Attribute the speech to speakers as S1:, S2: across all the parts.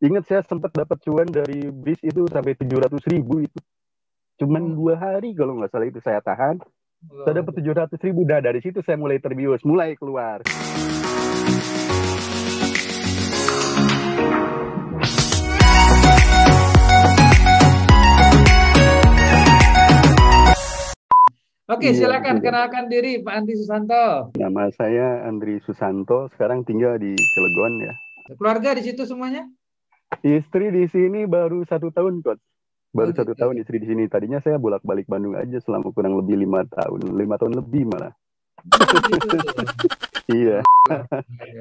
S1: Ingat saya sempat dapat cuan dari bis itu sampai 700.000 itu. Cuman 2 hari kalau nggak salah itu saya tahan. Saya dapat 700.000. Dah dari situ saya mulai terbius, mulai keluar.
S2: Oke,
S1: Iya,
S2: silakan
S1: betul.
S2: kenalkan diri Pak Andri Susanto.
S1: Nama saya Andri Susanto, sekarang tinggal di Cilegon ya.
S2: Keluarga di situ semuanya?
S1: Istri di sini baru 1 tahun, Coach. Baru
S2: Oh,
S1: 1 tahun
S2: gitu.
S1: istri di sini. Tadinya saya bolak-balik Bandung aja selama kurang lebih 5 tahun. 5 tahun lebih malah.
S2: Oh, gitu.
S1: Iya.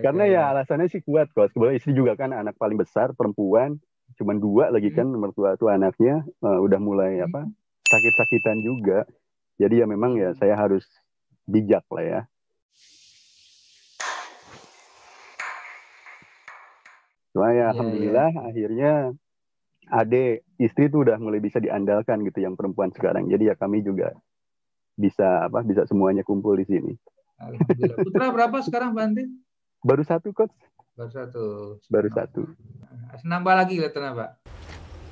S1: Karena
S2: Oke.
S1: ya alasannya sih kuat, Coach. Kebetulan istri juga kan anak paling besar, perempuan. Cuman 2 lagi kan, mertua tuh anaknya udah mulai sakit-sakitan juga. Jadi ya memang ya saya harus bijak lah ya. Cuma ya alhamdulillah akhirnya adik istri tuh udah mulai bisa diandalkan gitu yang perempuan sekarang. Jadi ya kami juga bisa semuanya kumpul di sini.
S2: Alhamdulillah. Putra berapa sekarang Pak Andri?
S1: Baru 1, Coach.
S2: Baru 1.
S1: Baru 1.
S2: Nambah lagi kelihatan Pak.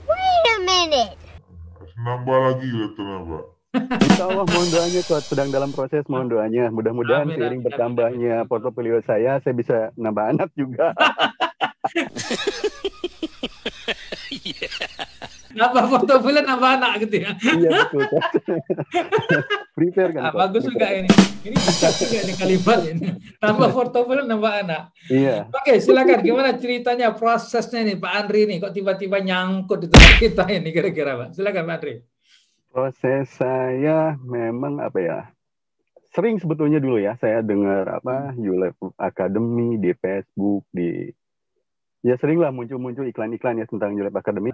S3: Wait a minute.
S4: Nambah lagi kelihatan Pak.
S1: Insya Allah mohon doanya, Coach. Sedang dalam proses, mohon doanya. Mudah-mudahan seiring bertambahnya portofolio saya bisa nambah anak juga.
S2: Nambah portofolio, nambah anak gitu ya.
S1: Iya betul, Coach. Prepare kan, Coach.
S2: Bagus juga ini. Ini bisa juga nih kalimat ini. Nambah portofolio, nambah anak.
S1: Iya.
S2: Oke, silakan. Gimana ceritanya, prosesnya nih Pak Andri nih? Kok tiba-tiba nyangkut itu kita ini kira-kira Pak? Silakan Pak Andri.
S1: Proses saya memang sering sebetulnya dulu ya saya dengar YouLab Academy di Facebook, sering lah muncul iklan-iklan ya tentang YouLab Academy.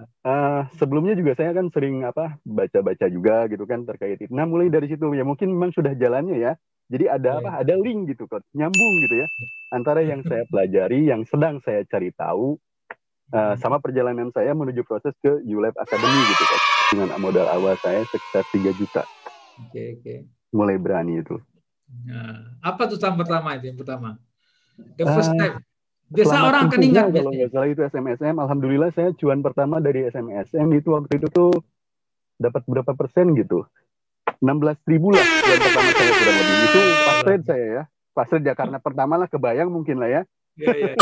S1: Sebelumnya juga saya kan sering baca-baca juga gitu kan terkait itu. Nah mulai dari situ ya mungkin memang sudah jalannya ya. Jadi ada link gitu kan, nyambung gitu ya antara yang saya pelajari, yang sedang saya cari tahu, sama perjalanan saya menuju proses ke YouLab Academy gitu kan. Dengan modal awal saya sekitar 3 juta.
S2: Oke.
S1: Mulai berani itu.
S2: Nah, apa tuh tahap pertama itu yang pertama? The first time. Biasa orang akan ingat
S1: kalau nggak salah itu SMSM. Alhamdulillah saya cuan pertama dari SMSM itu waktu itu tuh dapat berapa persen gitu. 16.000 lah cuan pertama saya kurang lebih. Itu pas trade saya ya. Pas trade ya karena pertama lah kebayang mungkin lah ya.
S2: Iya.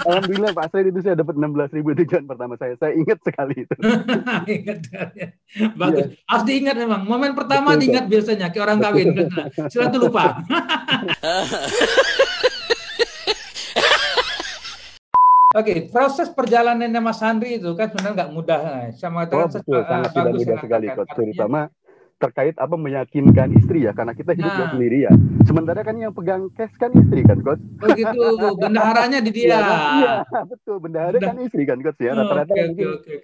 S1: Alhamdulillah Pak Sred itu saya dapat 16.000 tujuan pertama saya. Saya ingat sekali itu.
S2: Ingat. Bagus. Yeah. Harus diingat memang. Momen pertama betul, diingat biasanya kayak orang kawin. Setelah itu lupa. Oke, proses perjalanannya Mas Andri itu kan sebenarnya nggak mudah. Sama
S1: betul, sangat tidak mudah sekali, Coach. Terutama terkait meyakinkan istri ya, karena kita hidup sendiri ya. Sementara kan yang pegang cash kan istri kan, Coach.
S2: Oh gitu, bendaharanya di dia.
S1: Iya, betul, bendahara kan istri kan, Coach ya. Rata-rata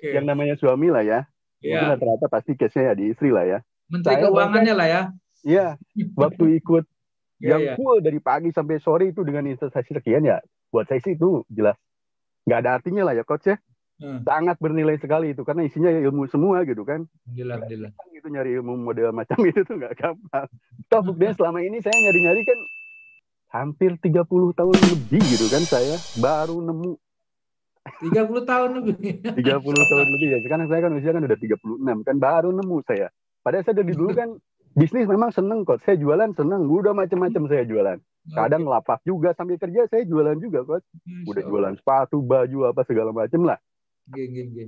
S1: yang namanya suami lah ya. Mungkin rata-rata pasti cashnya ya di istri lah ya.
S2: Menteri keuangannya lah ya.
S1: Iya, waktu ikut yang full dari pagi sampai sore itu dengan investasi sekian ya, buat saya sih itu jelas nggak ada artinya lah ya, Coach ya. Sangat bernilai sekali itu karena isinya ilmu semua gitu kan.
S2: Alhamdulillah.
S1: Gitu nyari ilmu model macam itu tuh nggak gampang. Toh buktinya selama ini saya nyari-nyari kan hampir 30 tahun lebih gitu kan saya baru nemu.
S2: 30 tahun lebih.
S1: 30 tahun lebih ya. Sekarang saya kan usia kan udah 36 kan baru nemu saya. Padahal saya dari dulu kan bisnis memang seneng kok. Saya jualan seneng. Udah macam-macam saya jualan. Kadang lapak juga sambil kerja saya jualan juga kok. Udah jualan sepatu, baju apa segala macam lah.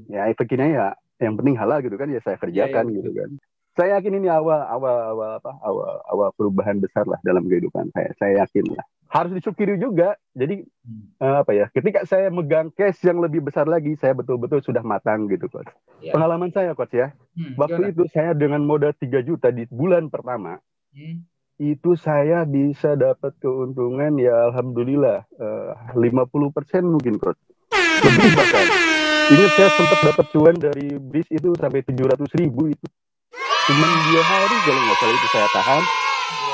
S1: Ya akhirnya ya yang penting halal gitu kan ya saya kerjakan gitu kan. Saya yakin ini awal perubahan besar lah dalam kehidupan saya. Saya yakin lah. Harus disyukuri juga. Jadi ketika saya megang cash yang lebih besar lagi, saya betul-betul sudah matang gitu, Coach. Pengalaman saya, Coach ya. Waktu itu saya dengan modal 3 juta di bulan pertama, itu saya bisa dapat keuntungan ya alhamdulillah 50% mungkin, Coach. Lebih bahkan. Ingat saya sempat dapat cuan dari bis itu sampai 700.000 itu. Cuman 2 hari kalau nggak salah itu saya tahan.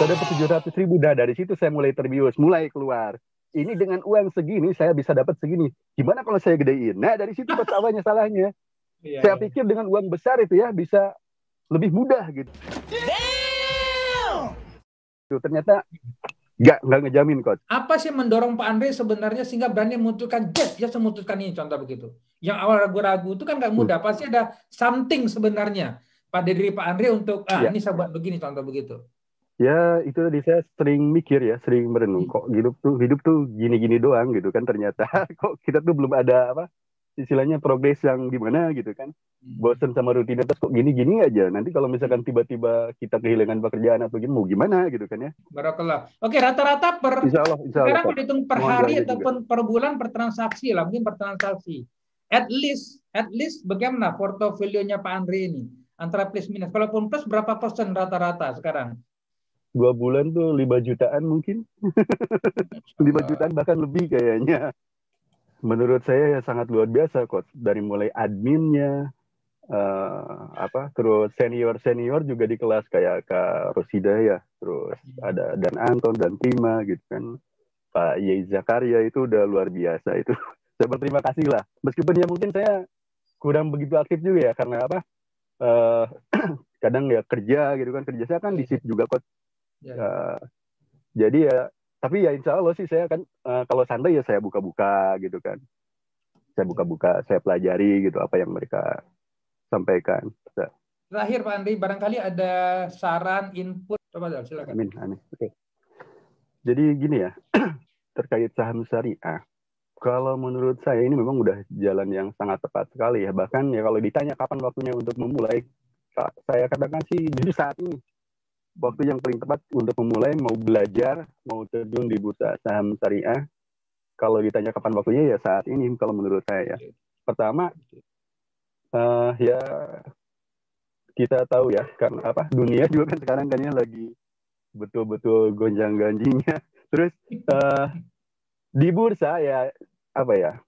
S1: Saya dapat 700.000. Dah dari situ saya mulai terbius, mulai keluar. Ini dengan uang segini saya bisa dapat segini. Gimana kalau saya gedein? Nah dari situ pertamanya salahnya. Saya pikir dengan uang besar itu ya bisa lebih mudah gitu. Ternyata nggak ngejamin coach.
S2: Apa sih mendorong Pak Andre sebenarnya sehingga berani memutuskan dia memutuskan ini, contoh begitu. Yang awal ragu-ragu itu kan nggak mudah, pasti ada something sebenarnya pada diri Pak Andre untuk ini saya buat begini, contoh begitu.
S1: Ya itu tadi saya sering mikir ya, sering merenung kok hidup tuh gini-gini doang gitu kan, ternyata kok kita tuh belum ada istilahnya progres yang gimana gitu kan. Bosen sama rutinitas kok gini-gini aja. Nanti kalau misalkan tiba-tiba kita kehilangan pekerjaan atau mau gimana gitu kan ya.
S2: Barakallah. Oke, rata-rata
S1: Insya Allah,
S2: sekarang berhitung per hari ataupun per bulan per transaksi lah, mungkin per transaksi. At least bagaimana portofolionya Pak Andre ini? Antara plus minus. Kalaupun plus berapa persen rata-rata sekarang?
S1: 2 bulan tuh 5 jutaan mungkin. 5 jutaan bahkan lebih kayaknya. Menurut saya ya sangat luar biasa coach. Dari mulai adminnya, terus senior juga di kelas kayak Kak Rosida ya, terus ada dan Anton dan Prima gitu kan, Pak Yei Zakaria itu udah luar biasa itu. Saya berterima kasih lah. Meskipun ya mungkin saya kurang begitu aktif juga ya karena kadang ya kerja gitu kan, kerja saya kan di shift juga coach. Jadi ya. Tapi ya insya Allah sih saya kan kalau santai ya saya buka-buka gitu kan. Saya buka-buka, saya pelajari gitu apa yang mereka sampaikan.
S2: Terakhir Pak Andri, barangkali ada saran, input. Coba silakan.
S1: Amin. Oke. Jadi gini ya, terkait saham syariah. Kalau menurut saya ini memang udah jalan yang sangat tepat sekali ya. Bahkan ya kalau ditanya kapan waktunya untuk memulai, saya katakan sih jadi saat ini. Waktu yang paling tepat untuk memulai, mau belajar, mau terjun di bursa saham syariah. Kalau ditanya kapan waktunya ya saat ini kalau menurut saya. Pertama, ya kita tahu ya karena dunia juga kan sekarang kan ya lagi betul-betul gonjang-ganjingnya. Terus di bursa ya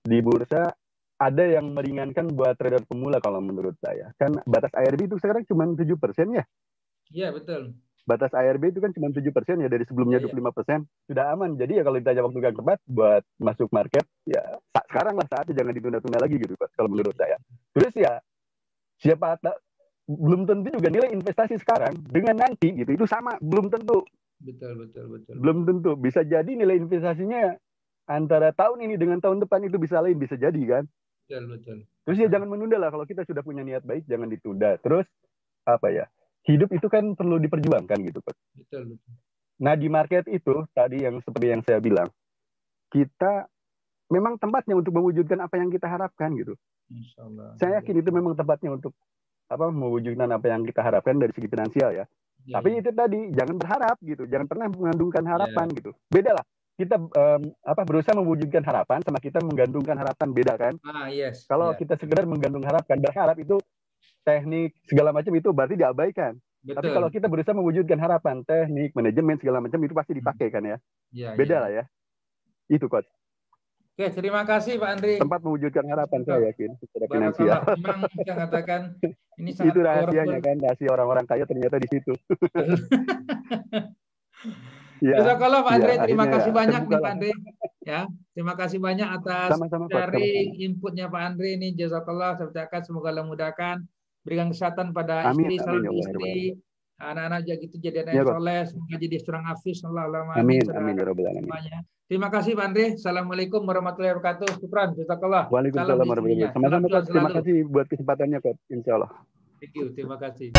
S1: di bursa ada yang meringankan buat trader pemula kalau menurut saya. Kan batas ARB itu sekarang cuma 7% ya.
S2: Iya betul.
S1: Batas ARB itu kan cuma 7% ya, dari sebelumnya 25%. Sudah aman. Jadi ya kalau ditanya waktu yang tepat buat masuk market, ya sekarang lah saatnya, jangan ditunda-tunda lagi gitu Pak, kalau menurut saya. Terus ya siapa tahu, belum tentu juga nilai investasi sekarang dengan nanti gitu itu sama, belum tentu.
S2: Betul.
S1: Belum tentu. Bisa jadi nilai investasinya antara tahun ini dengan tahun depan itu bisa lain, bisa jadi kan.
S2: Betul.
S1: Terus ya jangan menunda lah, kalau kita sudah punya niat baik jangan ditunda. Terus hidup itu kan perlu diperjuangkan gitu Pak.
S2: Betul.
S1: Nah di market itu tadi yang seperti yang saya bilang, kita memang tempatnya untuk mewujudkan apa yang kita harapkan gitu. Insyaallah. Saya yakin itu memang tempatnya untuk mewujudkan apa yang kita harapkan dari segi finansial ya. Tapi itu tadi jangan berharap gitu, jangan pernah mengandungkan harapan gitu. Beda lah. Kita berusaha mewujudkan harapan sama kita menggantungkan harapan, beda kan? Kalau kita sekedar menggantung harapan, berharap itu teknik segala macam itu berarti diabaikan. Betul. Tapi kalau kita berusaha mewujudkan harapan, teknik, manajemen segala macam itu pasti dipakai kan ya. Beda lah ya. Itu coach.
S2: Oke, terima kasih Pak Andri.
S1: Tempat mewujudkan harapan saya yakin secara finansial.
S2: Memang kita katakan ini sangat
S1: itu rahasianya kan, rahasia orang-orang kaya ternyata di situ.
S2: Jazakallah Pak Andre, terima kasih banyak nih Pak Andre. Ya, terima kasih banyak atas dari inputnya Pak Andre ini. Jazakallah, saya ucapkan semoga Allah mudahkan, berikan kesehatan pada istri, salam istri, anak-anak gitu jadi anak yang soleh, semoga jadi seorang hafiz.
S1: Amin.
S2: Terima kasih Pak Andre. Assalamualaikum warahmatullahi wabarakatuh. Syukran, jazakallah.
S1: Waalaikumsalam warahmatullahi wabarakatuh. Sama-sama Coach, terima kasih buat kesempatannya Coach, insyaallah.
S2: Thank you, terima kasih.